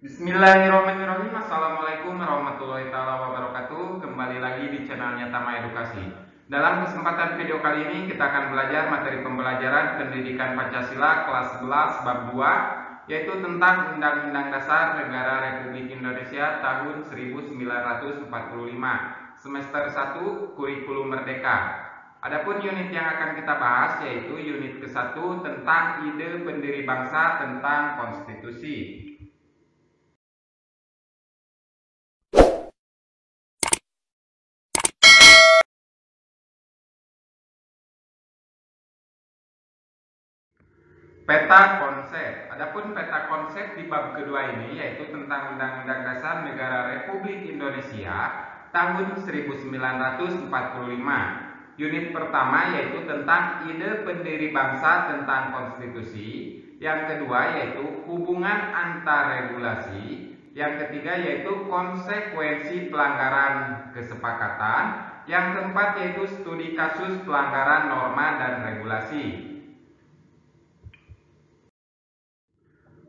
Bismillahirrahmanirrahim. Assalamualaikum warahmatullahi wabarakatuh. Kembali lagi di channelnya Tama Edukasi. Dalam kesempatan video kali ini kita akan belajar materi pembelajaran Pendidikan Pancasila kelas 11 bab 2, yaitu tentang Undang-Undang Dasar Negara Republik Indonesia tahun 1945, semester 1, Kurikulum Merdeka. Adapun unit yang akan kita bahas yaitu unit ke-1 tentang ide pendiri bangsa tentang konstitusi. Peta konsep. Adapun peta konsep di bab kedua ini yaitu tentang Undang-Undang Dasar Negara Republik Indonesia tahun 1945. Unit pertama yaitu tentang ide pendiri bangsa tentang konstitusi. Yang kedua yaitu hubungan antar regulasi. Yang ketiga yaitu konsekuensi pelanggaran kesepakatan. Yang keempat yaitu studi kasus pelanggaran norma dan regulasi.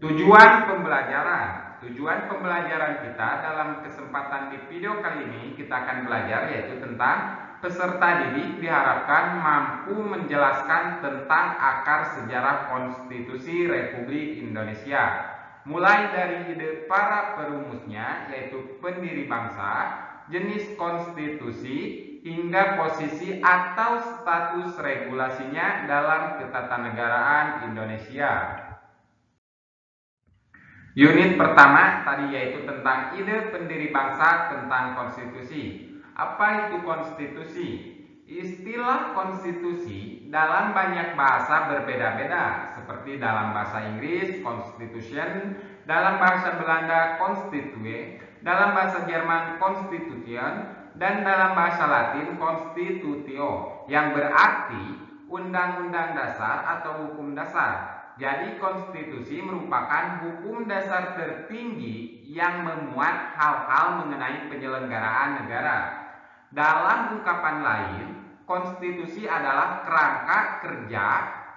Tujuan pembelajaran. Tujuan pembelajaran kita dalam kesempatan di video kali ini kita akan belajar yaitu tentang peserta didik diharapkan mampu menjelaskan tentang akar sejarah konstitusi Republik Indonesia. Mulai dari ide para perumusnya yaitu pendiri bangsa, jenis konstitusi, hingga posisi atau status regulasinya dalam ketatanegaraan Indonesia. Unit pertama tadi yaitu tentang ide pendiri bangsa tentang konstitusi. Apa itu konstitusi? Istilah konstitusi dalam banyak bahasa berbeda-beda, seperti dalam bahasa Inggris constitution, dalam bahasa Belanda constitue, dalam bahasa Jerman constitution, dan dalam bahasa Latin constitutio, yang berarti undang-undang dasar atau hukum dasar. Jadi konstitusi merupakan hukum dasar tertinggi yang memuat hal-hal mengenai penyelenggaraan negara. Dalam ungkapan lain, konstitusi adalah kerangka kerja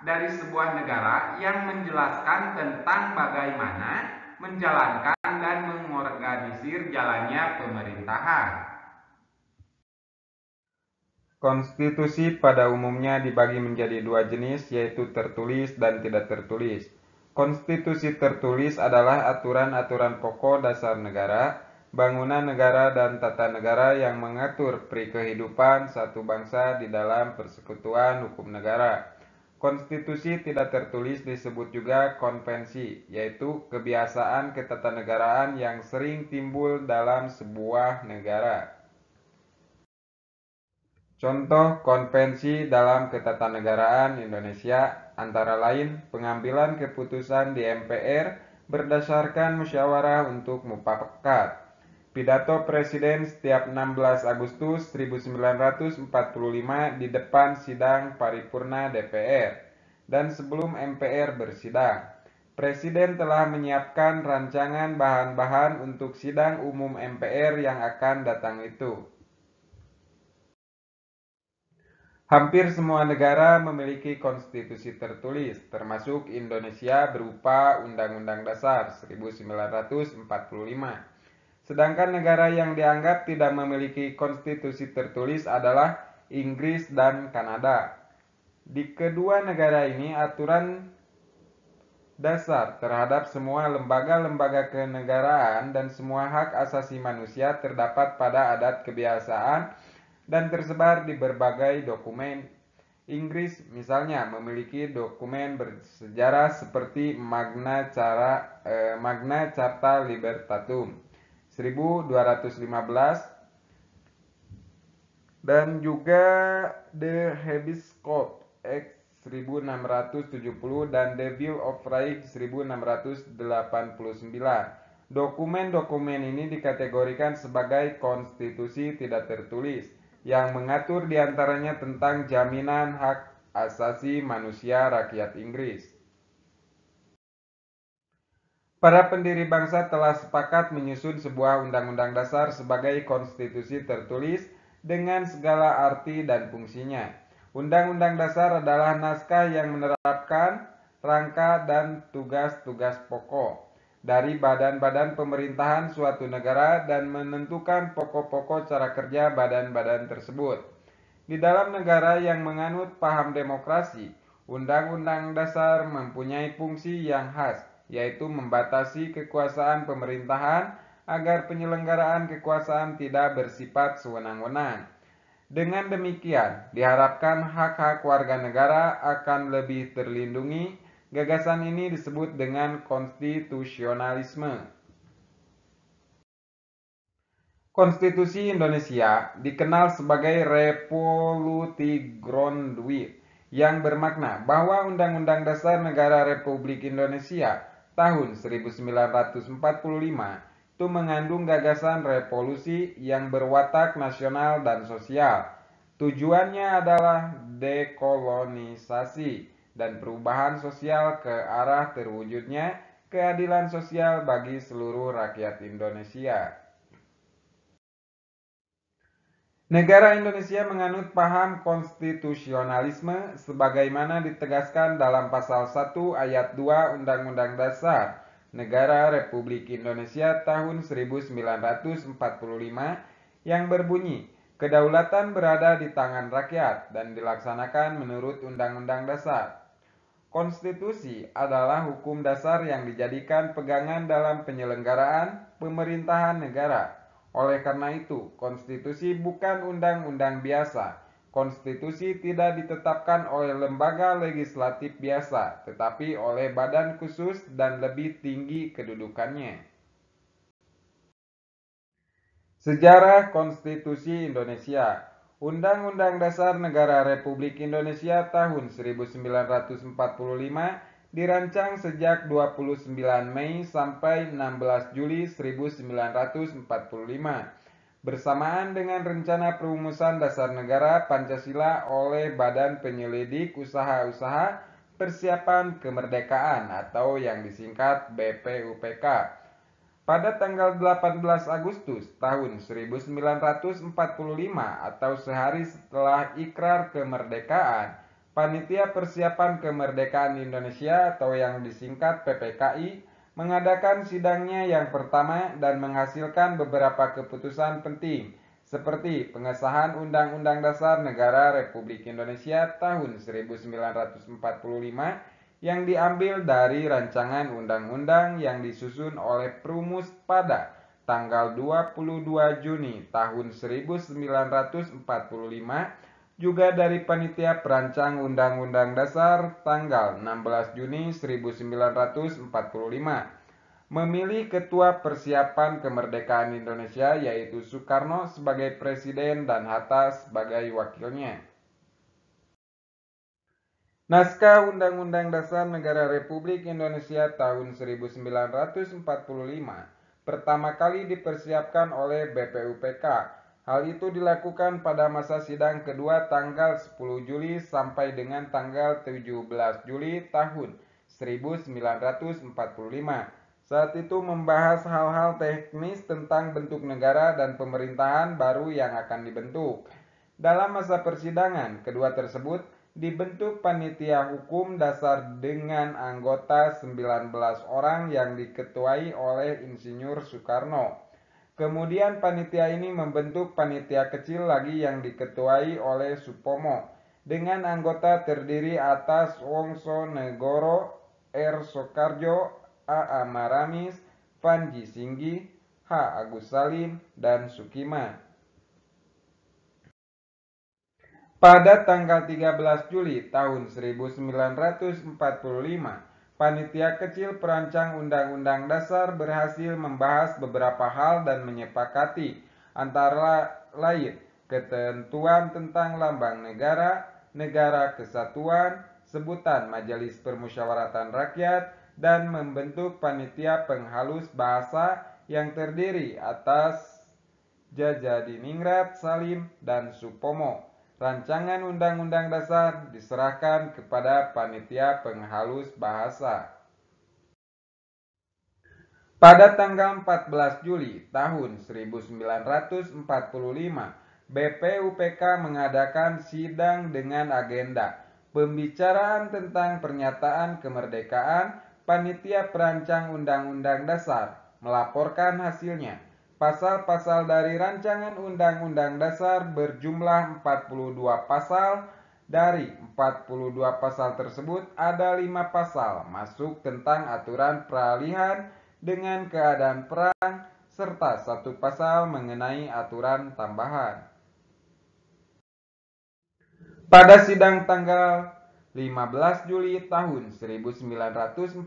dari sebuah negara yang menjelaskan tentang bagaimana menjalankan dan mengorganisir jalannya pemerintahan. Konstitusi pada umumnya dibagi menjadi dua jenis, yaitu tertulis dan tidak tertulis. Konstitusi tertulis adalah aturan-aturan pokok dasar negara, bangunan negara dan tata negara yang mengatur kehidupan satu bangsa di dalam persekutuan hukum negara. Konstitusi tidak tertulis disebut juga konvensi, yaitu kebiasaan ketatanegaraan yang sering timbul dalam sebuah negara. Contoh konvensi dalam ketatanegaraan Indonesia antara lain pengambilan keputusan di MPR berdasarkan musyawarah untuk mufakat. Pidato Presiden setiap 16 Agustus 1945 di depan sidang paripurna DPR dan sebelum MPR bersidang. Presiden telah menyiapkan rancangan bahan-bahan untuk sidang umum MPR yang akan datang itu. Hampir semua negara memiliki konstitusi tertulis, termasuk Indonesia berupa Undang-Undang Dasar 1945. Sedangkan negara yang dianggap tidak memiliki konstitusi tertulis adalah Inggris dan Kanada. Di kedua negara ini, aturan dasar terhadap semua lembaga-lembaga kenegaraan dan semua hak asasi manusia terdapat pada adat kebiasaan dan tersebar di berbagai dokumen. Inggris misalnya memiliki dokumen bersejarah seperti Magna Carta Libertatum 1215 dan juga The Habeas Corpus Act 1670 dan The Bill of Rights 1689. Dokumen-dokumen ini dikategorikan sebagai konstitusi tidak tertulis yang mengatur diantaranya tentang jaminan hak asasi manusia rakyat Inggris. Para pendiri bangsa telah sepakat menyusun sebuah undang-undang dasar sebagai konstitusi tertulis dengan segala arti dan fungsinya. Undang-undang dasar adalah naskah yang menerapkan rangka dan tugas-tugas pokok. dari badan-badan pemerintahan suatu negara dan menentukan pokok-pokok cara kerja badan-badan tersebut. Di dalam negara yang menganut paham demokrasi, Undang-Undang Dasar mempunyai fungsi yang khas, yaitu membatasi kekuasaan pemerintahan agar penyelenggaraan kekuasaan tidak bersifat sewenang-wenang. Dengan demikian, diharapkan hak-hak warga negara akan lebih terlindungi. Gagasan ini disebut dengan konstitusionalisme. Konstitusi Indonesia dikenal sebagai Revoluti Grundwir, yang bermakna bahwa Undang-Undang Dasar Negara Republik Indonesia tahun 1945 itu mengandung gagasan revolusi yang berwatak nasional dan sosial. Tujuannya adalah dekolonisasi dan perubahan sosial ke arah terwujudnya keadilan sosial bagi seluruh rakyat Indonesia. Negara Indonesia menganut paham konstitusionalisme sebagaimana ditegaskan dalam pasal 1 ayat 2 Undang-Undang Dasar Negara Republik Indonesia tahun 1945 yang berbunyi, kedaulatan berada di tangan rakyat dan dilaksanakan menurut Undang-Undang Dasar. Konstitusi adalah hukum dasar yang dijadikan pegangan dalam penyelenggaraan pemerintahan negara. Oleh karena itu, konstitusi bukan undang-undang biasa. Konstitusi tidak ditetapkan oleh lembaga legislatif biasa, tetapi oleh badan khusus dan lebih tinggi kedudukannya. Sejarah Konstitusi Indonesia. Undang-Undang Dasar Negara Republik Indonesia tahun 1945 dirancang sejak 29 Mei sampai 16 Juli 1945 bersamaan dengan rencana perumusan dasar negara Pancasila oleh Badan Penyelidik Usaha-usaha Persiapan Kemerdekaan atau yang disingkat BPUPK. Pada tanggal 18 Agustus tahun 1945 atau sehari setelah ikrar kemerdekaan, Panitia Persiapan Kemerdekaan Indonesia atau yang disingkat PPKI mengadakan sidangnya yang pertama dan menghasilkan beberapa keputusan penting seperti pengesahan Undang-Undang Dasar Negara Republik Indonesia tahun 1945 yang diambil dari rancangan undang-undang yang disusun oleh Perumus pada tanggal 22 Juni tahun 1945, juga dari Panitia Perancang Undang-Undang Dasar tanggal 16 Juni 1945, memilih Ketua Persiapan Kemerdekaan Indonesia yaitu Soekarno sebagai Presiden dan Hatta sebagai wakilnya. Naskah Undang-Undang Dasar Negara Republik Indonesia tahun 1945 pertama kali dipersiapkan oleh BPUPK. Hal itu dilakukan pada masa sidang kedua tanggal 10 Juli sampai dengan tanggal 17 Juli tahun 1945. Saat itu membahas hal-hal teknis tentang bentuk negara dan pemerintahan baru yang akan dibentuk. Dalam masa persidangan kedua tersebut, dibentuk panitia hukum dasar dengan anggota 19 orang yang diketuai oleh Insinyur Soekarno. Kemudian panitia ini membentuk panitia kecil lagi yang diketuai oleh Supomo dengan anggota terdiri atas Wongso Negoro, R. Soekarjo, A. Maramis, Panji Singgi, H. Agus Salim, dan Sukima. Pada tanggal 13 Juli tahun 1945, Panitia Kecil Perancang Undang-Undang Dasar berhasil membahas beberapa hal dan menyepakati antara lain ketentuan tentang lambang negara, negara kesatuan, sebutan Majelis Permusyawaratan Rakyat, dan membentuk panitia penghalus bahasa yang terdiri atas Djajadiningrat, Salim, dan Supomo. Rancangan Undang-Undang Dasar diserahkan kepada Panitia Penghalus Bahasa. Pada tanggal 14 Juli tahun 1945, BPUPK mengadakan sidang dengan agenda pembicaraan tentang pernyataan kemerdekaan, Panitia Perancang Undang-Undang Dasar melaporkan hasilnya. Pasal-pasal dari rancangan Undang-Undang Dasar berjumlah 42 pasal. Dari 42 pasal tersebut ada 5 pasal masuk tentang aturan peralihan dengan keadaan perang serta 1 pasal mengenai aturan tambahan. Pada sidang tanggal 15 Juli tahun 1945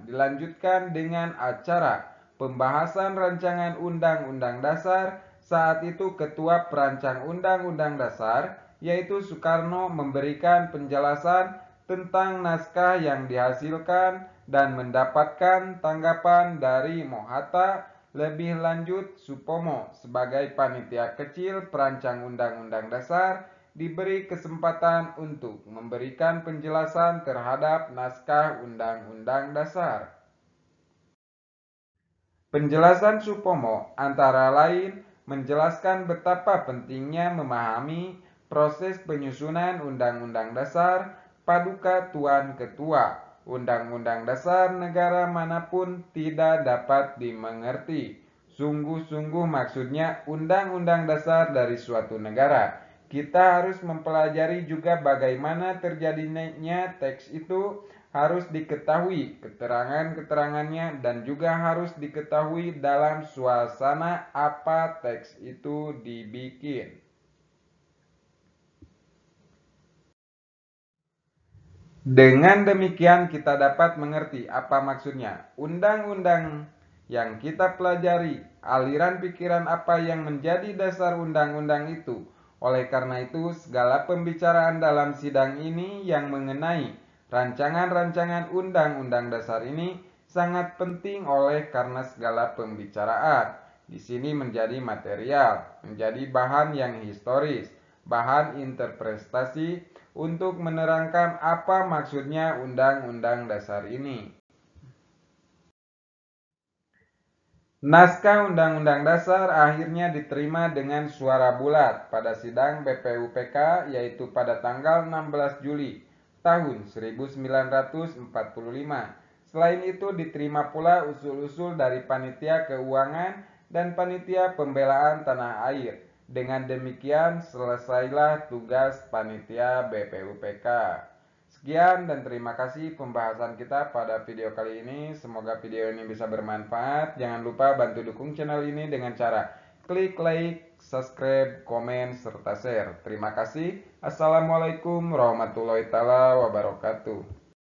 dilanjutkan dengan acara pembahasan rancangan Undang-Undang Dasar. Saat itu Ketua Perancang Undang-Undang Dasar yaitu Soekarno memberikan penjelasan tentang naskah yang dihasilkan dan mendapatkan tanggapan dari Mohatta. Lebih lanjut, Supomo sebagai panitia kecil perancang Undang-Undang Dasar diberi kesempatan untuk memberikan penjelasan terhadap naskah Undang-Undang Dasar. Penjelasan Supomo antara lain menjelaskan betapa pentingnya memahami proses penyusunan Undang-Undang Dasar. Paduka Tuan Ketua, Undang-Undang Dasar negara manapun tidak dapat dimengerti. Sungguh-sungguh maksudnya Undang-Undang Dasar dari suatu negara. Kita harus mempelajari juga bagaimana terjadinya teks itu, harus diketahui keterangan-keterangannya dan juga harus diketahui dalam suasana apa teks itu dibikin. Dengan demikian kita dapat mengerti apa maksudnya undang-undang yang kita pelajari, aliran pikiran apa yang menjadi dasar undang-undang itu. Oleh karena itu, segala pembicaraan dalam sidang ini yang mengenai rancangan-rancangan Undang-Undang Dasar ini sangat penting oleh karena segala pembicaraan di sini menjadi material, menjadi bahan yang historis, bahan interpretasi untuk menerangkan apa maksudnya Undang-Undang Dasar ini. Naskah Undang-Undang Dasar akhirnya diterima dengan suara bulat pada sidang BPUPK yaitu pada tanggal 16 Juli tahun 1945. Selain itu diterima pula usul-usul dari Panitia Keuangan dan Panitia Pembelaan Tanah Air. Dengan demikian selesailah tugas Panitia BPUPK. Sekian dan terima kasih pembahasan kita pada video kali ini. Semoga video ini bisa bermanfaat. Jangan lupa bantu dukung channel ini dengan cara klik like, subscribe, komen, serta share. Terima kasih. Assalamualaikum warahmatullahi wabarakatuh.